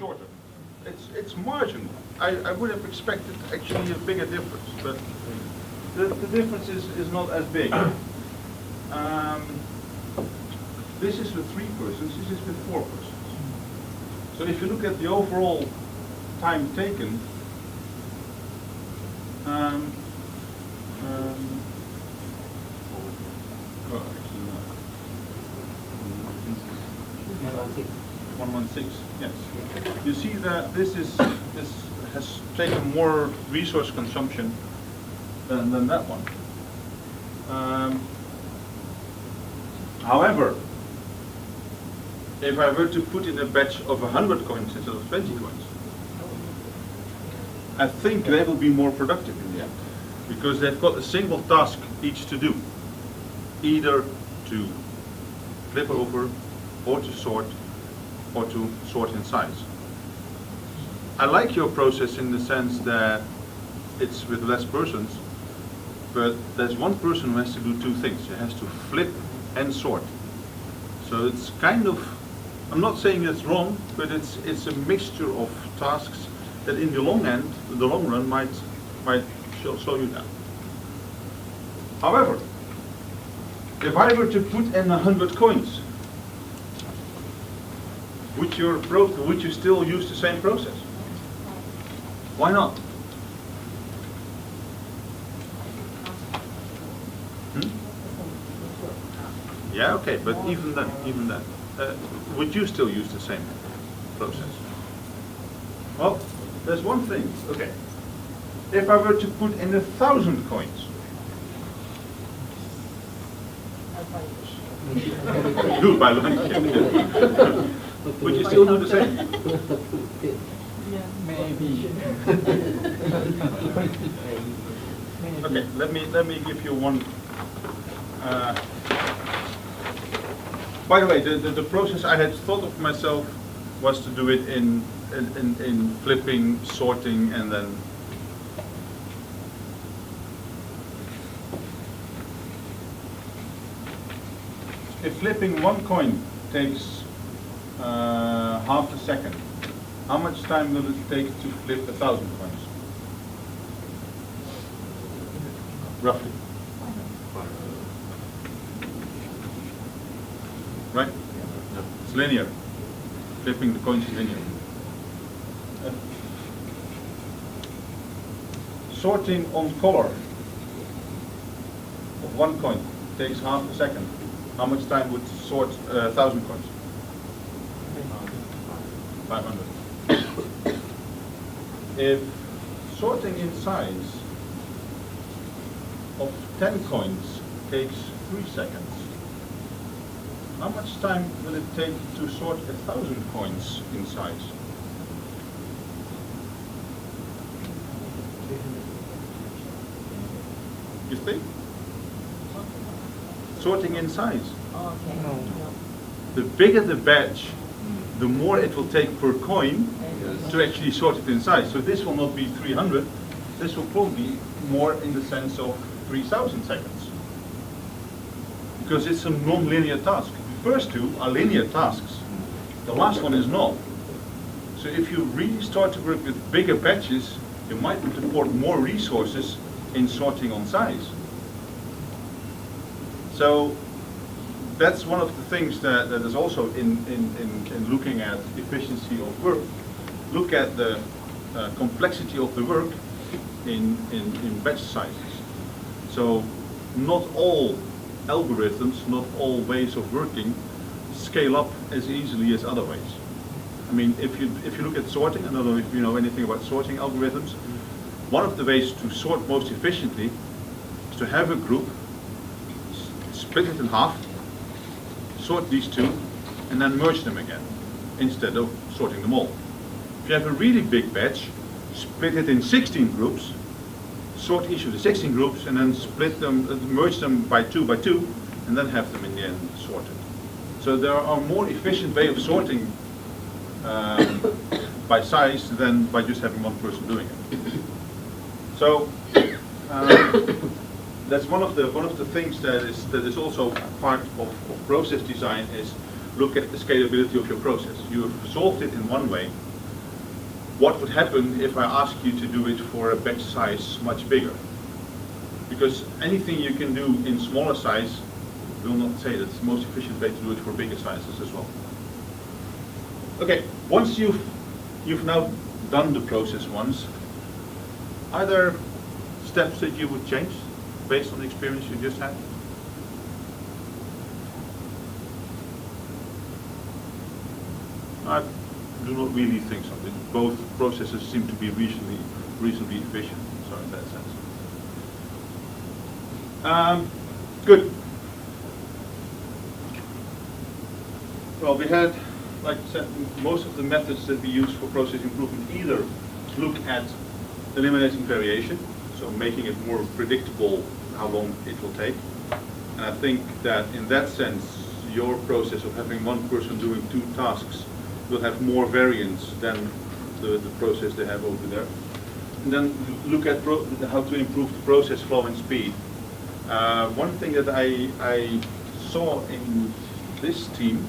shorter. It's marginal. I would have expected actually a bigger difference, but the difference is not as big. This is with 3 persons, this is with 4 persons. So if you look at the overall time taken, oh, actually no. 116, yes. You see that this has taken more resource consumption than that one. However, if I were to put in a batch of 100 coins instead of 20 coins, I think they will be more productive in the end, because they've got a single task each to do, either to flip over, or to sort in size. I like your process in the sense that it's with less persons, but there's one person who has to do 2 things. He has to flip and sort. So it's kind of, I'm not saying it's wrong, but it's a mixture of tasks that in the long run might slow you down. However, if I were to put in 100 coins, would you still use the same process? Why not? Yeah, okay, but even then, would you still use the same process? Well, there's one thing. Okay, if I were to put in 1,000 coins, do it by lunch. Would you still do the same? Maybe. Okay, let me give you one. By the way, the process I had thought of myself was to do it in flipping, sorting, and then. If flipping 1 coin takes half a second, how much time will it take to flip 1,000 coins? Roughly. Right? It's linear. Flipping the coins is linear. Sorting on color of 1 coin takes half a second. How much time would sort 1,000 coins? 500. If sorting in size of 10 coins takes 3 seconds, how much time will it take to sort 1,000 coins in size? You think? Sorting in size. Okay. The bigger the batch, the more it will take per coin to actually sort it in size. So this will not be 300, this will probably be more in the sense of 3,000 seconds. Because it's a non-linear task. The first 2 are linear tasks. The last one is not. So if you really start to work with bigger batches, you might need to put more resources in sorting on size. So that's one of the things that is also in looking at efficiency of work. Look at the complexity of the work in batch sizes. So not all algorithms, not all ways of working scale up as easily as other ways. I mean, if you look at sorting, I don't know if you know anything about sorting algorithms, one of the ways to sort most efficiently is to have a group, split it in half, sort these 2, and then merge them again, instead of sorting them all. If you have a really big batch, split it in 16 groups, sort each of the 16 groups, and then split them, merge them by 2 by 2, and then have them in the end sorted. So there are more efficient way of sorting by size than by just having one person doing it. So that's one of the things that is also part of process design, is look at the scalability of your process. You have solved it in one way, what would happen if I ask you to do it for a batch size much bigger? Because anything you can do in smaller size will not say that it's the most efficient way to do it for bigger sizes as well. Okay, once you've now done the process once, are there steps that you would change based on the experience you just had? I do not really think so. Both processes seem to be reasonably efficient, so in that sense. Good. Well, we had, like I said, most of the methods that we use for process improvement either look at eliminating variation, so making it more predictable how long it will take. And I think that in that sense, your process of having one person doing two tasks will have more variance than the process they have over there. And then look at how to improve the process flow and speed. One thing that I saw in this team,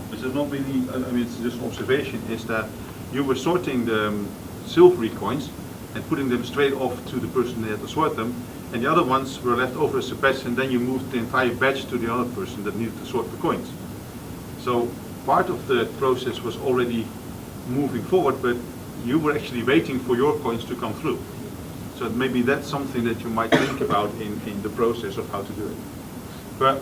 which is not really, I mean, it's just an observation, is that you were sorting the silvery coins and putting them straight off to the person that had to sort them, and the other ones were left over as a batch, and then you moved the entire batch to the other person that needed to sort the coins. So part of the process was already moving forward, but you were actually waiting for your coins to come through. So maybe that's something that you might think about in the process of how to do it. But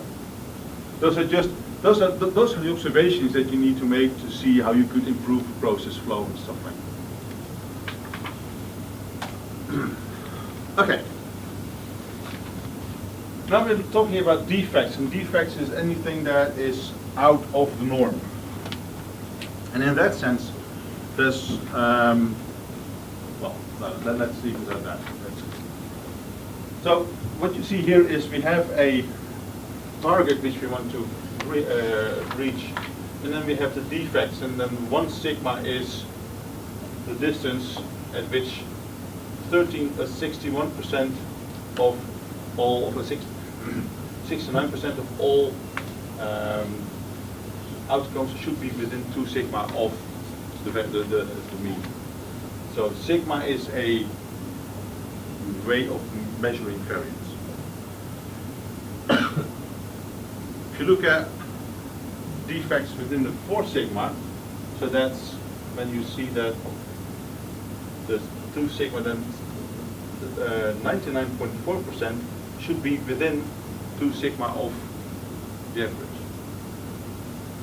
those are the observations that you need to make to see how you could improve process flow and stuff like that. Okay. Now we're talking about defects, and defects is anything that is out of the norm. And in that sense, there's, well, let's leave it at that. So what you see here is we have a target which we want to reach, and then we have the defects, and then 1 sigma is the distance at which 61% of all, 69% of all outcomes should be within 2 sigma of the mean. So sigma is a way of measuring variance. If you look at defects within the 4 sigma, so that's when you see that the 2 sigma, then 99.4% should be within 2 sigma of the average.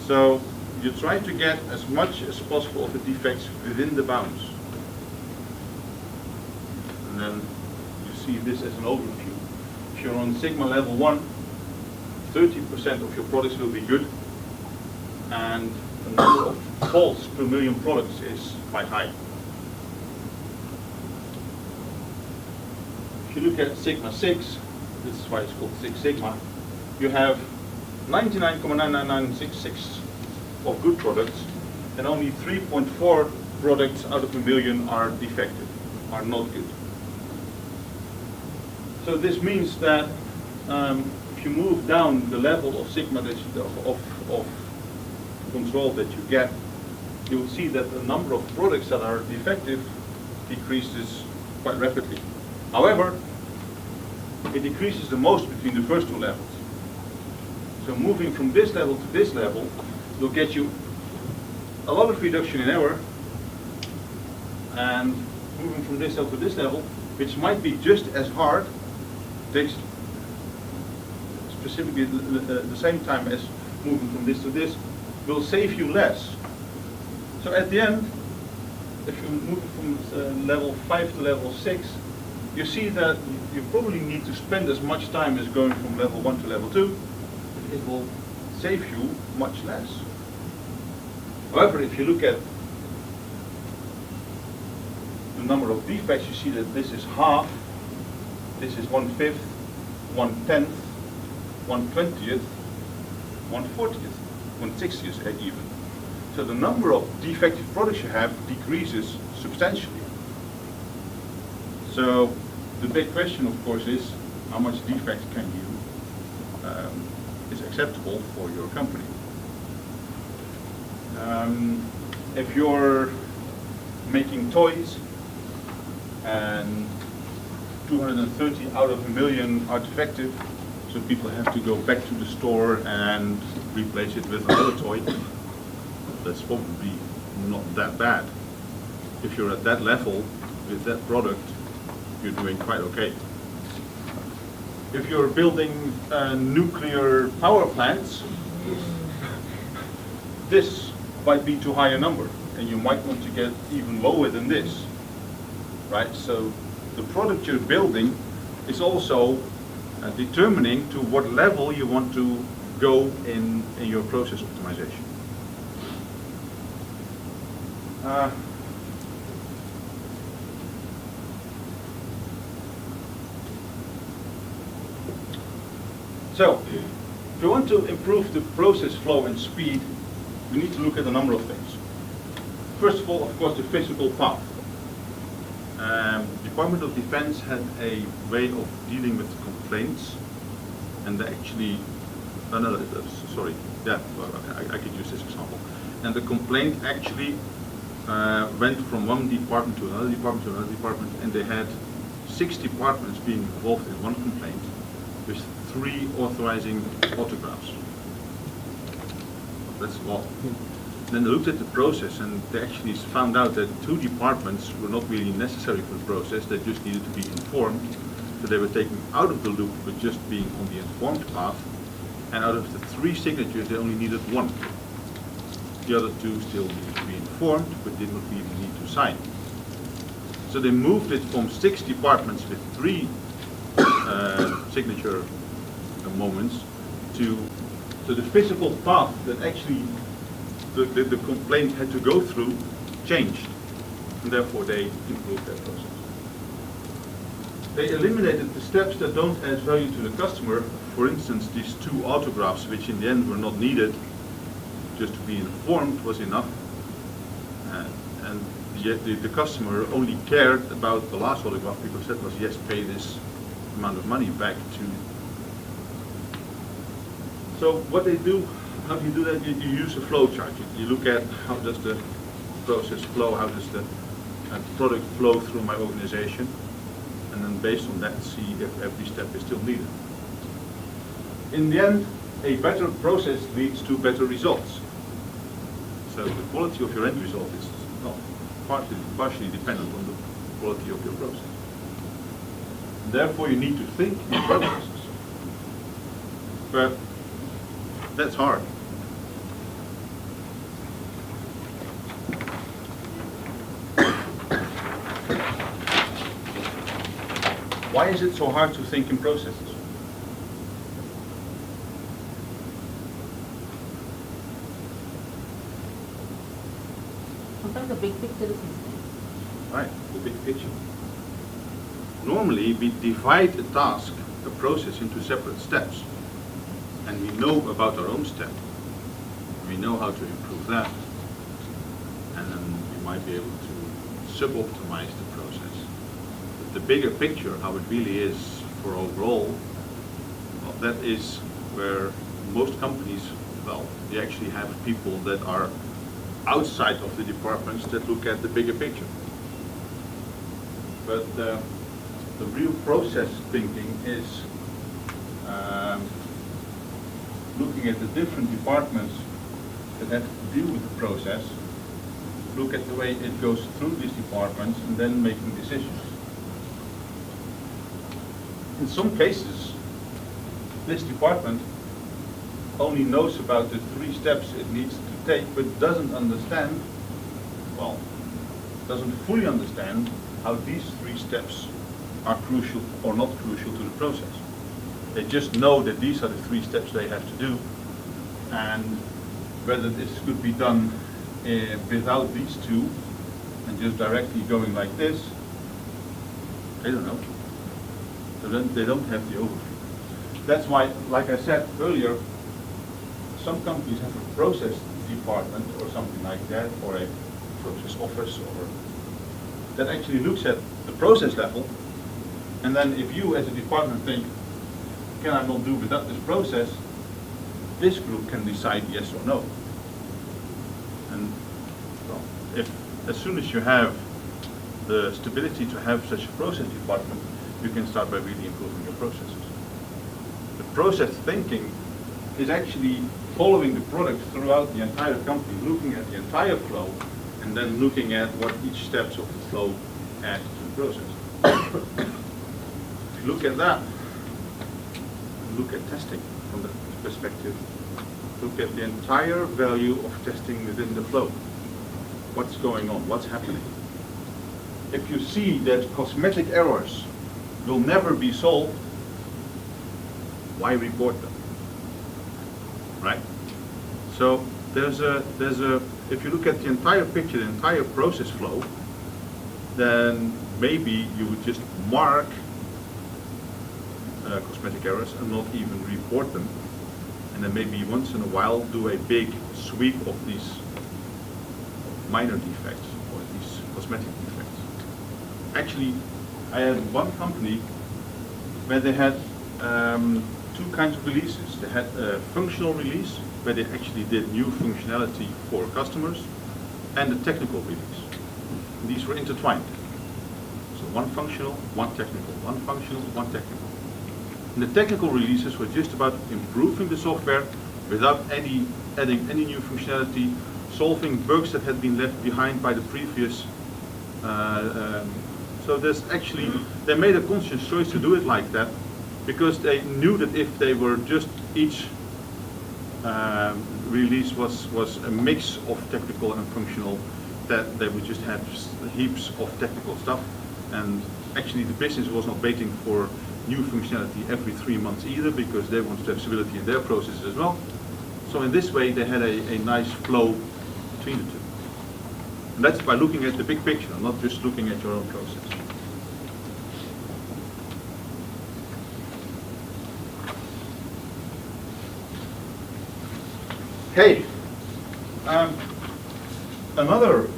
So you try to get as much as possible of the defects within the bounds. And then you see this as an overview. If you're on sigma level 1, 30% of your products will be good, and the number of faults per million products is quite high. If you look at sigma 6, this is why it's called 6 sigma, you have 99.99966 of good products, and only 3.4 products out of a million are defective, are not good. So this means that if you move down the level of sigma that of control that you get, you will see that the number of products that are defective decreases quite rapidly. However, it decreases the most between the first 2 levels. So moving from this level to this level will get you a lot of reduction in error, and moving from this level to this level, which might be just as hard, takes specifically the same time as moving from this to this, will save you less. So at the end, if you move from level 5 to level 6, you see that you probably need to spend as much time as going from level 1 to level 2. It will save you much less. However, if you look at the number of defects, you see that this is half, this is 1/5, 1/10, 1/20th, 1/40th, 1/60th even. So the number of defective products you have decreases substantially. So the big question, of course, is how much defect can you is acceptable for your company. If your making toys, and 230 out of a million are defective, so people have to go back to the store and replace it with another toy. That's probably not that bad. If you're at that level with that product, you're doing quite okay. If you're building nuclear power plants, this might be too high a number, and you might want to get even lower than this, right? So the product you're building is also determining to what level you want to go in your process optimization. So, if you want to improve the process flow and speed, we need to look at a number of things. First of all, of course, the physical path. Department of Defense had a way of dealing with complaints, and they actually, I could use this example. And the complaint actually went from one department to another department to another department, and they had 6 departments being involved in one complaint with 3 authorizing autographs. That's a lot. Then they looked at the process, and they actually found out that 2 departments were not really necessary for the process. They just needed to be informed. So they were taken out of the loop with just being on the informed path. And out of the 3 signatures, they only needed 1. The other 2 still needed to be informed, but did not even need to sign. So they moved it from 6 departments with 3 signature moments to the physical path that actually the complaint had to go through changed, and therefore they improved that process. They eliminated the steps that don't add value to the customer. For instance, these 2 autographs, which in the end were not needed, just to be informed was enough, and yet the customer only cared about the last autograph because that was, yes, pay this amount of money back to. So what they do, how do you do that? You use a flow chart. You look at how does the process flow, how does the product flow through my organization, and then based on that see if every step is still needed. In the end, a better process leads to better results. So the quality of your end result is partially dependent on the quality of your process. Therefore, you need to think in processes. But that's hard. Why is it so hard to think in processes? Sometimes the big picture is missing. Right, the big picture. Normally, we divide a task, a process, into separate steps. And we know about our own step. We know how to improve that. And then we might be able to sub-optimize the process. But the bigger picture, how it really is for overall, well, that is where most companies, well, they actually have people that are outside of the departments that look at the bigger picture. But the real process thinking is looking at the different departments that have to deal with the process, look at the way it goes through these departments, and then making decisions. In some cases, this department only knows about the 3 steps it needs to take, but doesn't understand, well, doesn't fully understand how these 3 steps are crucial or not crucial to the process. They just know that these are the 3 steps they have to do, and whether this could be done without these 2 and just directly going like this, they don't know. They don't have the overview. That's why, like I said earlier, some companies have a process department or something like that, or a process office, or that actually looks at the process level, and then if you as a department think, can I not do without this process, this group can decide yes or no. And well, if as soon as you have the stability to have such a process department, you can start by really improving your processes. The process thinking is actually following the product throughout the entire company, looking at the entire flow, and then looking at what each steps of the flow add to the process. If you look at that, look at testing from that perspective. Look at the entire value of testing within the flow. What's going on? What's happening? If you see that cosmetic errors will never be solved, why report them? Right? So if you look at the entire picture, the entire process flow, then maybe you would just mark cosmetic errors and not even report them. And then maybe once in a while do a big sweep of these minor defects or these cosmetic defects. Actually, I had one company where they had two kinds of releases. They had a functional release where they actually did new functionality for customers, and a technical release. And these were intertwined. So one functional, one technical, one functional, one technical. And the technical releases were just about improving the software without adding any new functionality, solving bugs that had been left behind by the previous. So there's actually, they made a conscious choice to do it like that, because they knew that if they were just each release was a mix of technical and functional, that they would just have heaps of technical stuff, and actually the business was not waiting for new functionality every 3 months either, because they wanted to have stability in their processes as well. So in this way they had a nice flow between the two. And that's by looking at the big picture, not just looking at your own process. Okay, another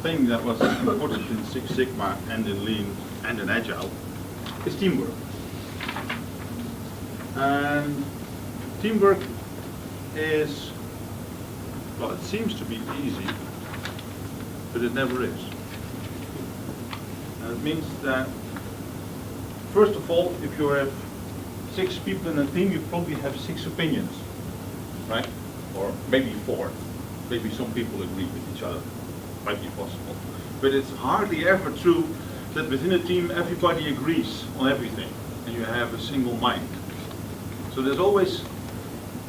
thing that was important in Six Sigma and in Lean and in Agile is teamwork. And teamwork is, well, it seems to be easy, but it never is. And it means that, first of all, if you have 6 people in a team, you probably have 6 opinions, right? Or maybe 4. Maybe some people agree with each other. Might be possible. But it's hardly ever true that within a team everybody agrees on everything and you have a single mind. So there's always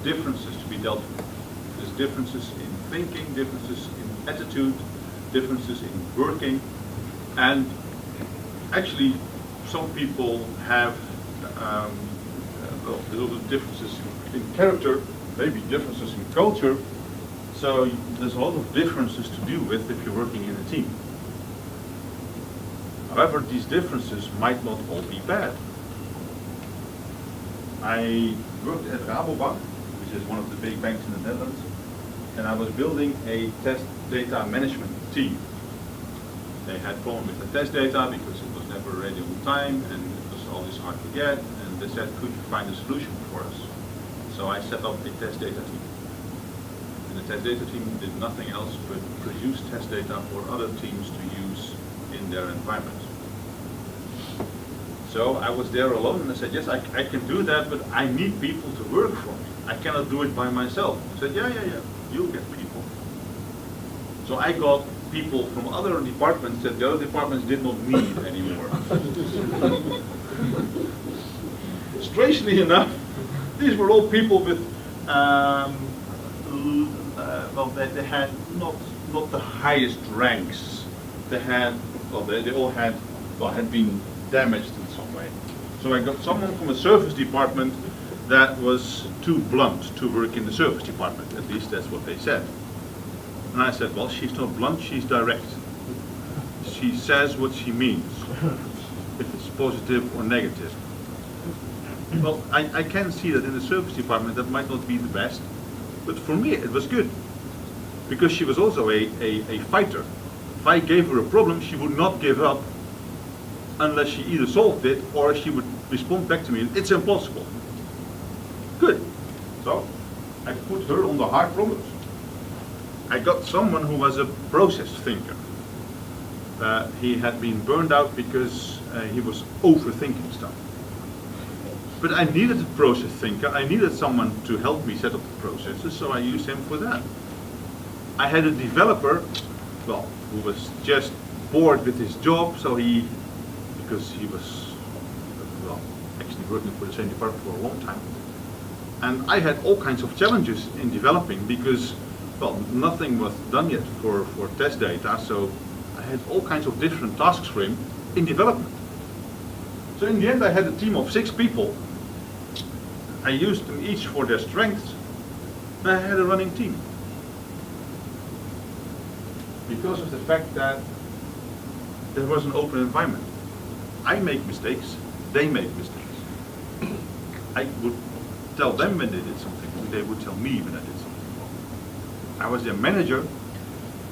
differences to be dealt with. There's differences in thinking, differences in attitude, differences in working, and actually some people have well, there's also differences in character, maybe differences in culture, so there's a lot of differences to deal with if you're working in a team. However, these differences might not all be bad. I worked at Rabobank, which is one of the big banks in the Netherlands, and I was building a test data management team. They had problems with the test data because it was never ready on time and it was always hard to get, and they said, could you find a solution for us? So I set up a test data team. And the test data team did nothing else but produce test data for other teams to use in their environment. So I was there alone and I said, yes, I can do that, but I need people to work for me. I cannot do it by myself. I said, yeah, you'll get people. So I got people from other departments that the other departments did not need anymore. Strangely enough, these were all people with, well, they had not the highest ranks. They had, well, they all had, well, had been damaged in some way. So I got someone from a service department that was too blunt to work in the service department. At least that's what they said. And I said, well, she's not blunt, she's direct. She says what she means, if it's positive or negative. Well, I can see that in the service department that might not be the best, but for me it was good. Because she was also a fighter. If I gave her a problem, she would not give up unless she either solved it or she would respond back to me, it's impossible. Good. So I put her on the hard problems. I got someone who was a process thinker. He had been burned out because he was overthinking stuff. But I needed a process thinker. I needed someone to help me set up the processes, so I used him for that. I had a developer, well, who was just bored with his job, so because he was, well, actually working for the same department for a long time. And I had all kinds of challenges in developing because, well, nothing was done yet for test data, so I had all kinds of different tasks for him in development. So in the end I had a team of 6 people. I used them each for their strengths, and I had a running team. Because of the fact that there was an open environment. I make mistakes, they make mistakes. I would tell them when they did something wrong, they would tell me when I did something wrong. I was their manager,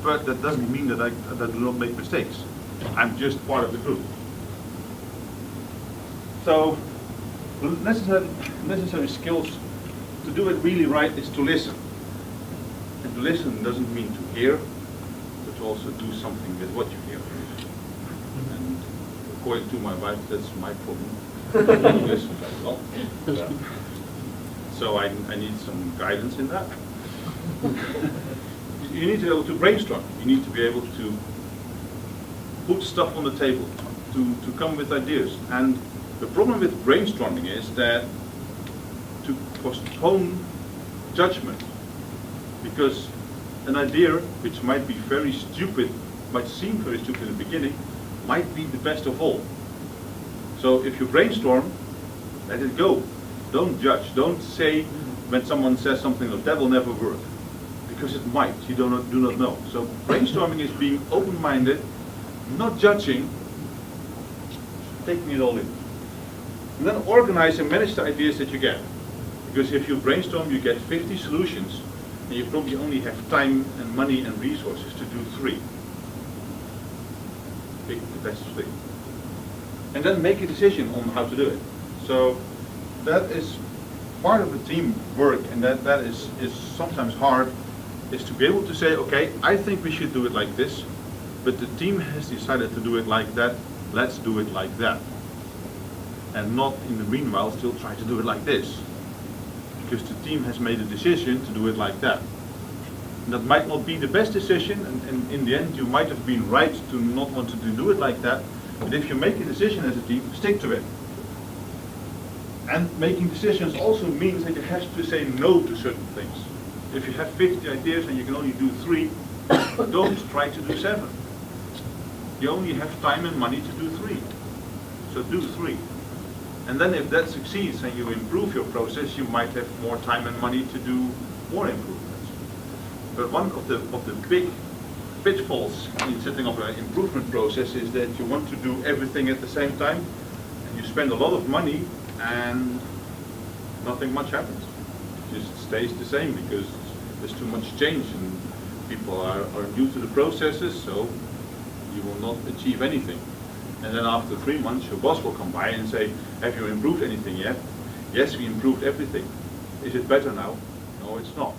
but that doesn't mean that I do not make mistakes. I'm just part of the group. So, necessary skills to do it really right is to listen. And to listen doesn't mean to hear, but to also do something with what you hear. And according to my wife, that's my problem. To listen very well. So I need some guidance in that. You need to be able to brainstorm. You need to be able to put stuff on the table, to come with ideas. And the problem with brainstorming is that to postpone judgment, because an idea which might be very stupid, might seem very stupid in the beginning, might be the best of all. So if you brainstorm, let it go. Don't judge. Don't say when someone says something, oh, that will never work. Because it might. You do not know. So brainstorming is being open-minded, not judging, taking it all in. And then organize and manage the ideas that you get. Because if you brainstorm, you get 50 solutions, and you probably only have time and money and resources to do 3. Pick the best 3. And then make a decision on how to do it. So that is part of the team work, and that is sometimes hard, is to be able to say, okay, I think we should do it like this, but the team has decided to do it like that, let's do it like that. And not in the meanwhile still try to do it like this. Because the team has made a decision to do it like that. And that might not be the best decision, and in the end you might have been right to not want to do it like that, but if you make a decision as a team, stick to it. And making decisions also means that you have to say no to certain things. If you have 50 ideas and you can only do 3, don't try to do 7. You only have time and money to do 3. So do 3. And then if that succeeds and you improve your process, you might have more time and money to do more improvements. But one of the big pitfalls in setting up an improvement process is that you want to do everything at the same time, and you spend a lot of money and nothing much happens. It just stays the same because there's too much change and people are new to the processes, so you will not achieve anything. And then after 3 months your boss will come by and say, have you improved anything yet? Yes, we improved everything. Is it better now? No, it's not.